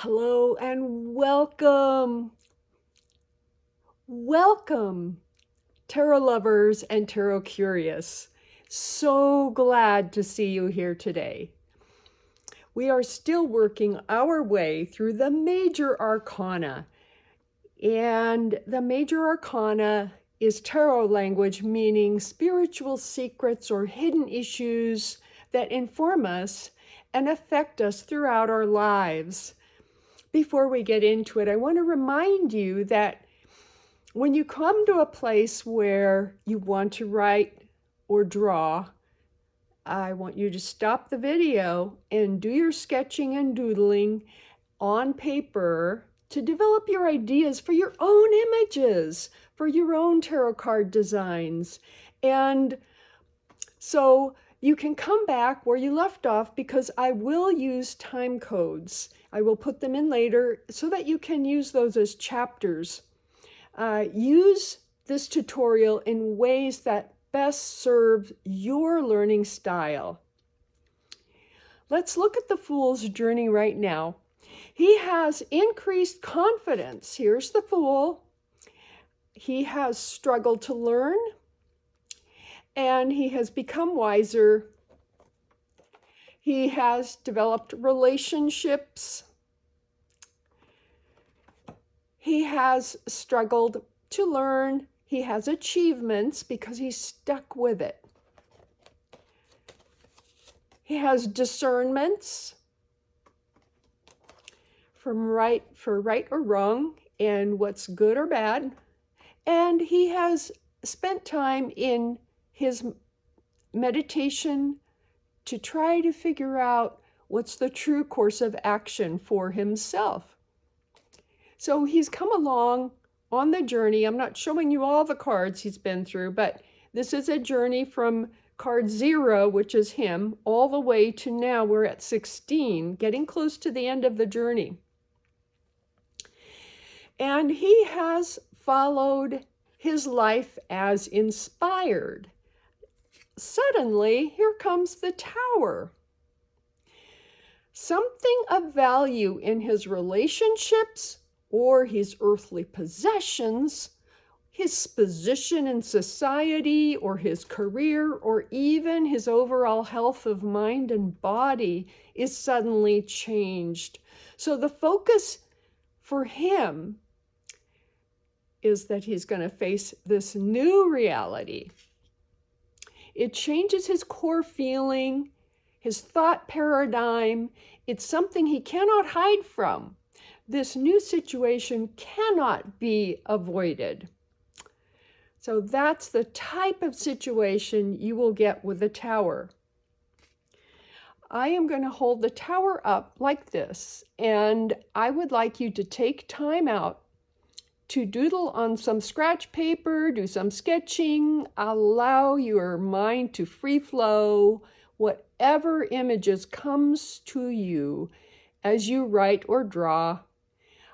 Hello and welcome. Welcome, tarot lovers and tarot curious. So glad to see you here today. We are still working our way through the Major Arcana. And the Major Arcana is tarot language, meaning spiritual secrets or hidden issues that inform us and affect us throughout our lives. Before we get into it, I want to remind you that when you come to a place where you want to write or draw, I want you to stop the video and do your sketching and doodling on paper to develop your ideas for your own images, for your own tarot card designs. And so you can come back where you left off because I will use time codes. I will put them in later so that you can use those as chapters. Use this tutorial in ways that best serve your learning style. Let's look at the Fool's journey right now. He has increased confidence. Here's the Fool. He has struggled to learn, and he has become wiser. He has developed relationships. He has struggled to learn. He has achievements because he's stuck with it. He has discernments for right or wrong and what's good or bad. And he has spent time in his meditation to try to figure out what's the true course of action for himself. So he's come along on the journey. I'm not showing you all the cards he's been through, but this is a journey from card 0, which is him, all the way to now we're at 16, getting close to the end of the journey. And he has followed his life as inspired. Suddenly, here comes the Tower. Something of value in his relationships or his earthly possessions, his position in society or his career, or even his overall health of mind and body is suddenly changed. So the focus for him is that he's going to face this new reality. It changes his core feeling, his thought paradigm. It's something he cannot hide from. This new situation cannot be avoided. So that's the type of situation you will get with the Tower. I am going to hold the Tower up like this, and I would like you to take time out to doodle on some scratch paper, do some sketching, allow your mind to free flow, whatever images comes to you as you write or draw.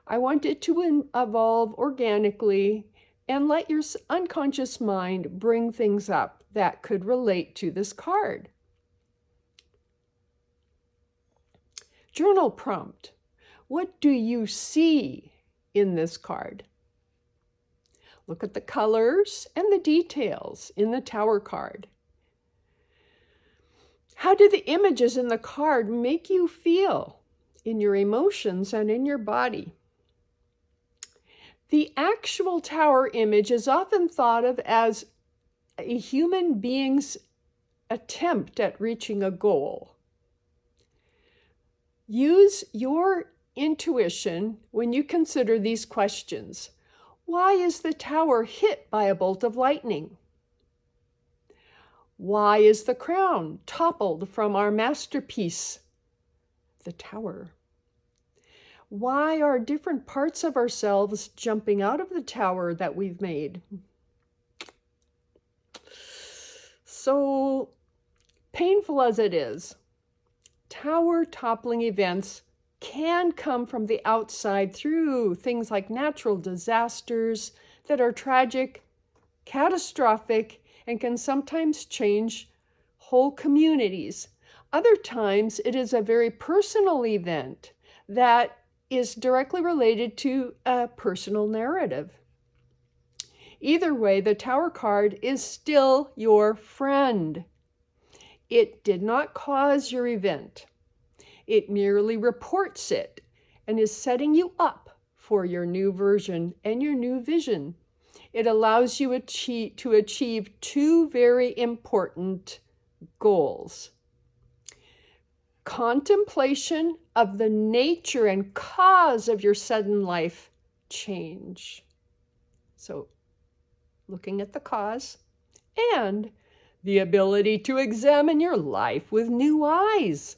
I want it to evolve organically and let your unconscious mind bring things up that could relate to this card. Journal prompt. What do you see in this card? Look at the colors and the details in the Tower card. How do the images in the card make you feel in your emotions and in your body? The actual Tower image is often thought of as a human being's attempt at reaching a goal. Use your intuition when you consider these questions. Why is the Tower hit by a bolt of lightning? Why is the crown toppled from our masterpiece, the Tower? Why are different parts of ourselves jumping out of the Tower that we've made? So painful as it is, Tower toppling events can come from the outside through things like natural disasters that are tragic, catastrophic, and can sometimes change whole communities. Other times, it is a very personal event that is directly related to a personal narrative. Either way, the Tower card is still your friend. It did not cause your event. It merely reports it and is setting you up for your new version and your new vision. It allows you to achieve two very important goals. Contemplation of the nature and cause of your sudden life change. So, looking at the cause, and the ability to examine your life with new eyes.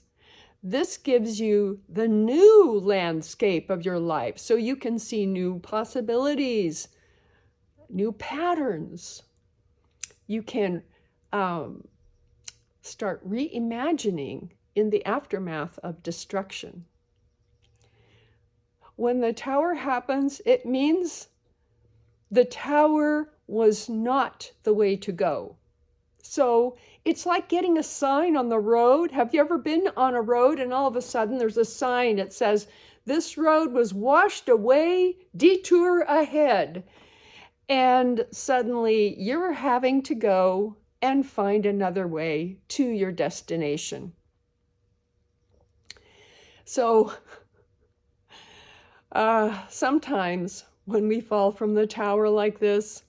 This gives you the new landscape of your life so you can see new possibilities, new patterns. You can start reimagining in the aftermath of destruction. When the Tower happens, it means the Tower was not the way to go. So it's like getting a sign on the road. Have you ever been on a road and all of a sudden there's a sign that says, "This road was washed away, detour ahead." And suddenly you're having to go and find another way to your destination. So sometimes when we fall from the Tower like this,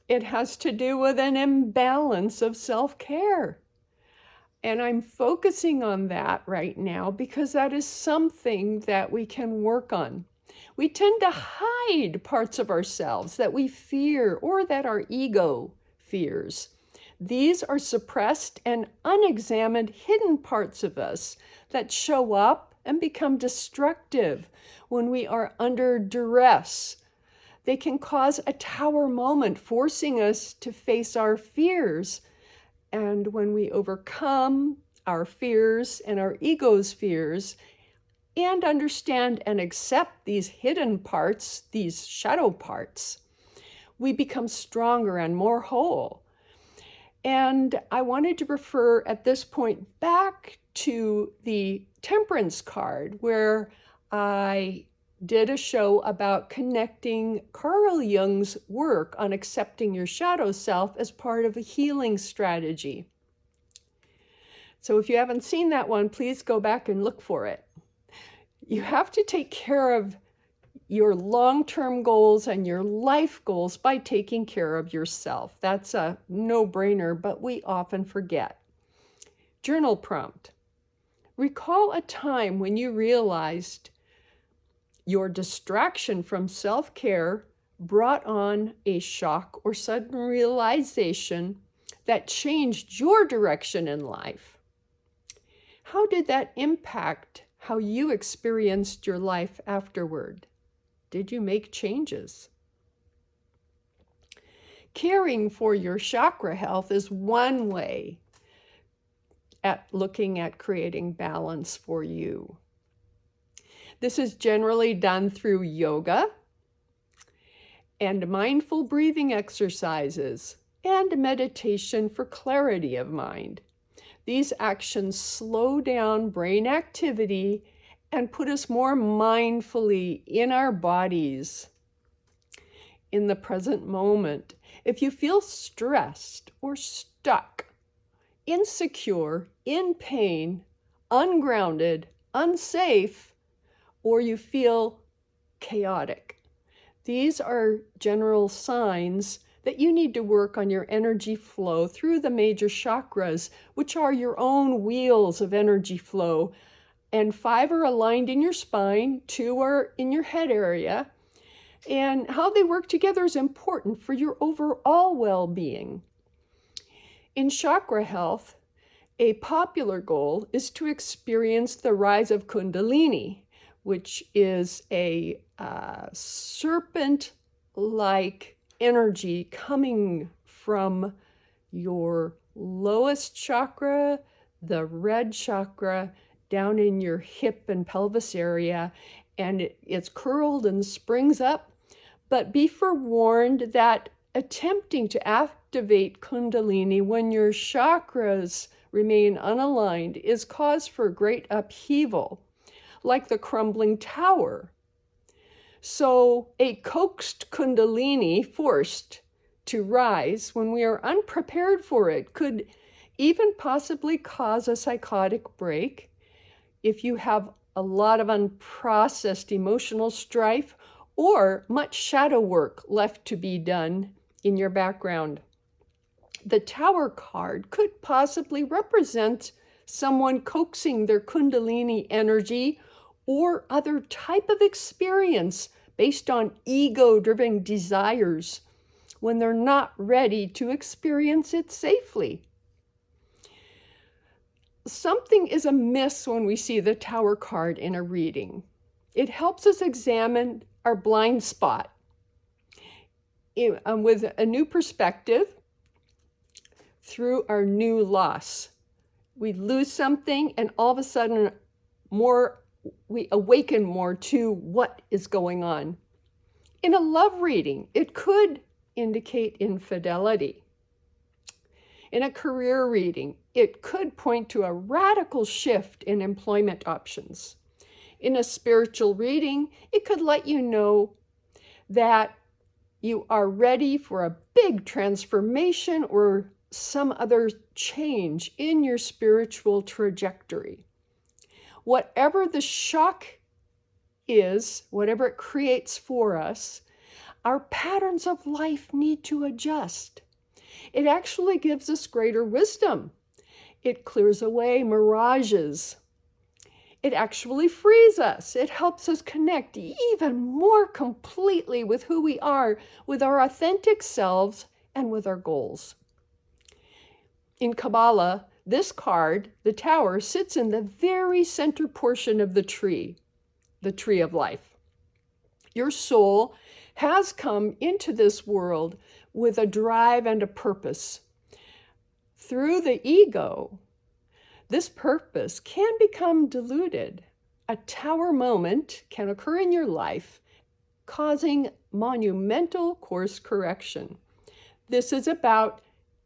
it has to do with an imbalance of self-care. And I'm focusing on that right now because that is something that we can work on. We tend to hide parts of ourselves that we fear or that our ego fears. These are suppressed and unexamined hidden parts of us that show up and become destructive when we are under duress. They can cause a Tower moment, forcing us to face our fears. And when we overcome our fears and our ego's fears and understand and accept these hidden parts, these shadow parts, we become stronger and more whole. And I wanted to refer at this point back to the Temperance card, where I did a show about connecting Carl Jung's work on accepting your shadow self as part of a healing strategy. So if you haven't seen that one, please go back and look for it. You have to take care of your long-term goals and your life goals by taking care of yourself. That's a no-brainer, but we often forget. Journal prompt. Recall a time when you realized your distraction from self-care brought on a shock or sudden realization that changed your direction in life. How did that impact how you experienced your life afterward? Did you make changes? Caring for your chakra health is one way at looking at creating balance for you. This is generally done through yoga and mindful breathing exercises and meditation for clarity of mind. These actions slow down brain activity and put us more mindfully in our bodies, in the present moment. If you feel stressed or stuck, insecure, in pain, ungrounded, unsafe, or you feel chaotic, these are general signs that you need to work on your energy flow through the major chakras, which are your own wheels of energy flow. And 5 are aligned in your spine, 2 are in your head area. And how they work together is important for your overall well-being. In chakra health, a popular goal is to experience the rise of Kundalini, which is a serpent-like energy coming from your lowest chakra, the red chakra, down in your hip and pelvis area, and it's curled and springs up. But be forewarned that attempting to activate Kundalini when your chakras remain unaligned is cause for great upheaval. like the crumbling tower. So a coaxed Kundalini forced to rise when we are unprepared for it could even possibly cause a psychotic break if you have a lot of unprocessed emotional strife or much shadow work left to be done in your background. The Tower card could possibly represent someone coaxing their Kundalini energy or other type of experience based on ego-driven desires when they're not ready to experience it safely. Something is amiss when we see the Tower card in a reading. It helps us examine our blind spot with a new perspective through our new loss. We lose something and all of a sudden we awaken more to what is going on. In a love reading, it could indicate infidelity. In a career reading, it could point to a radical shift in employment options. In a spiritual reading, it could let you know that you are ready for a big transformation or some other change in your spiritual trajectory. Whatever the shock is, whatever it creates for us, our patterns of life need to adjust. It actually gives us greater wisdom. It clears away mirages. It actually frees us. It helps us connect even more completely with who we are, with our authentic selves, and with our goals. In Kabbalah, this card, the Tower, sits in the very center portion of the tree of life. Your soul has come into this world with a drive and a purpose. Through the ego, this purpose can become diluted. A Tower moment can occur in your life, causing monumental course correction. This is about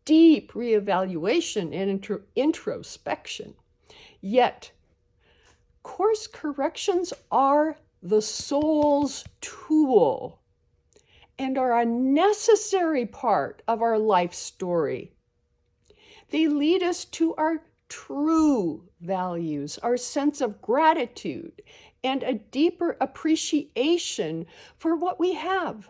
deep reevaluation and introspection. Yet, course corrections are the soul's tool and are a necessary part of our life story. They lead us to our true values, our sense of gratitude, and a deeper appreciation for what we have.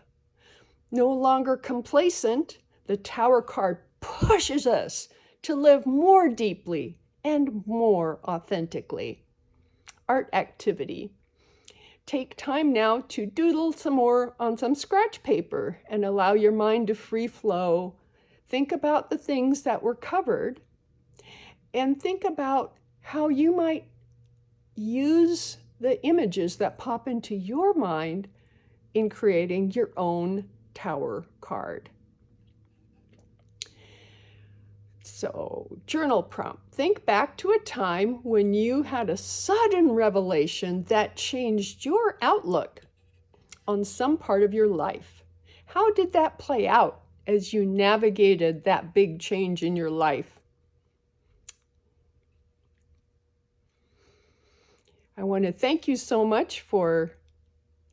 No longer complacent, the Tower card pushes us to live more deeply and more authentically. Art activity. Take time now to doodle some more on some scratch paper and allow your mind to free flow. Think about the things that were covered and think about how you might use the images that pop into your mind in creating your own Tower card. So, journal prompt. Think back to a time when you had a sudden revelation that changed your outlook on some part of your life. How did that play out as you navigated that big change in your life? I want to thank you so much for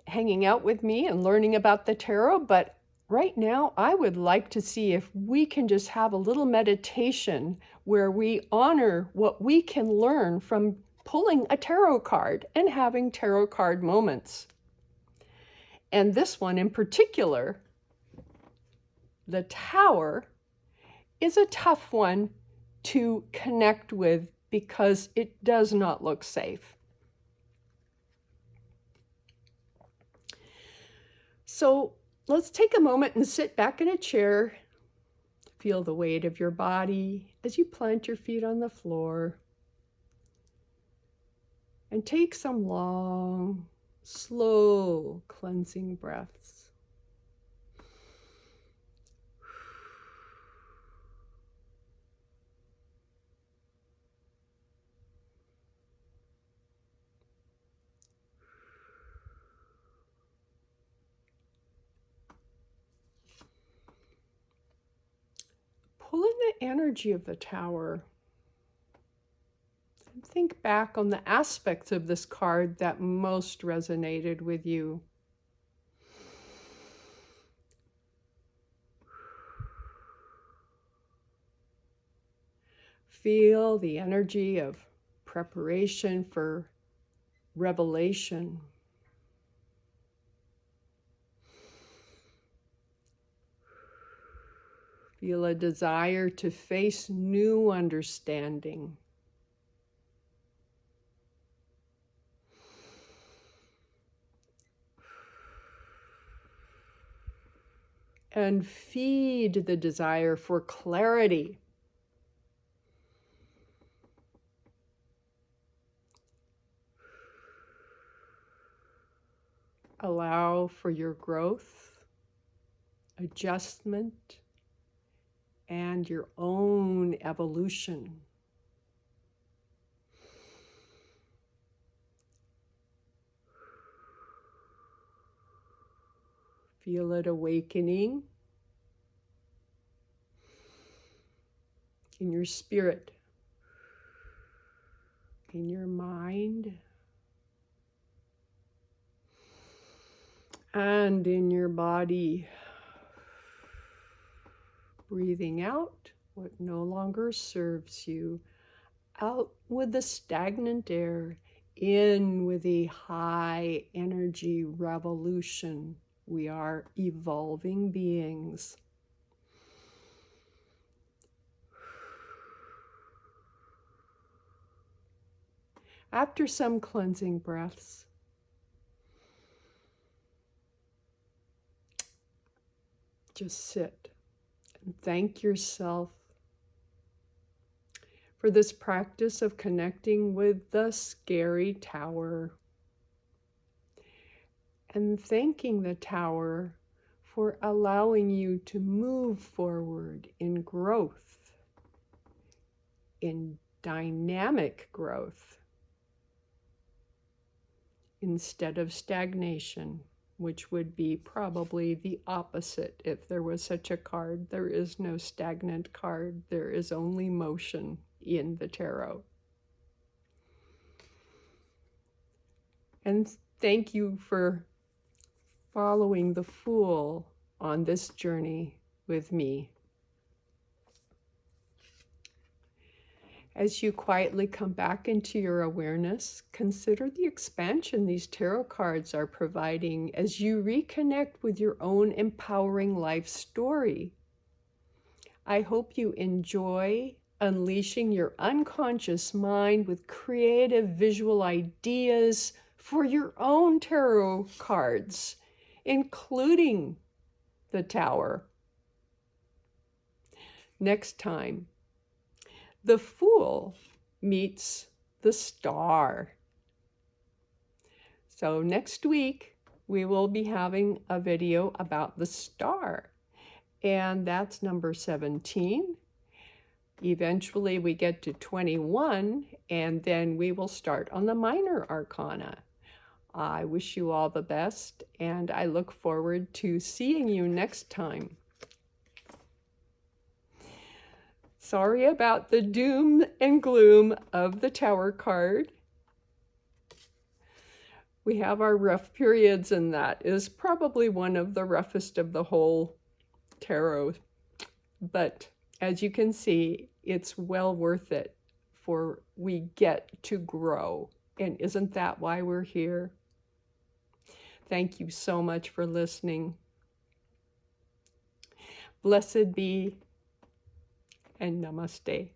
hanging out with me and learning about the tarot, but right now, I would like to see if we can just have a little meditation where we honor what we can learn from pulling a tarot card and having tarot card moments. And this one in particular, the Tower, is a tough one to connect with because it does not look safe. So, let's take a moment and sit back in a chair. Feel the weight of your body as you plant your feet on the floor. And take some long, slow, cleansing breaths. Pull in the energy of the Tower. think back on the aspects of this card that most resonated with you. Feel the energy of preparation for revelation. Feel a desire to face new understanding. And feed the desire for clarity. Allow for your growth, adjustment, and your own evolution. Feel it awakening in your spirit, in your mind, and in your body. Breathing out what no longer serves you. Out with the stagnant air. In with the high energy revolution. We are evolving beings. After some cleansing breaths, just sit and thank yourself for this practice of connecting with the scary tower, and thanking the tower for allowing you to move forward in growth, in dynamic growth, instead of stagnation, which would be probably the opposite if there was such a card. There is no stagnant card. There is only motion in the tarot. And thank you for following the Fool on this journey with me. As you quietly come back into your awareness, consider the expansion these tarot cards are providing as you reconnect with your own empowering life story. I hope you enjoy unleashing your unconscious mind with creative visual ideas for your own tarot cards, including the Tower. Next time, the Fool meets the Star. So next week, we will be having a video about the Star, and that's number 17. Eventually, we get to 21, and then we will start on the Minor Arcana. I wish you all the best, and I look forward to seeing you next time. Sorry about the doom and gloom of the Tower card. We have our rough periods, and that is probably one of the roughest of the whole tarot. But as you can see, it's well worth it, for we get to grow. And isn't that why we're here? Thank you so much for listening. Blessed be, and Namaste.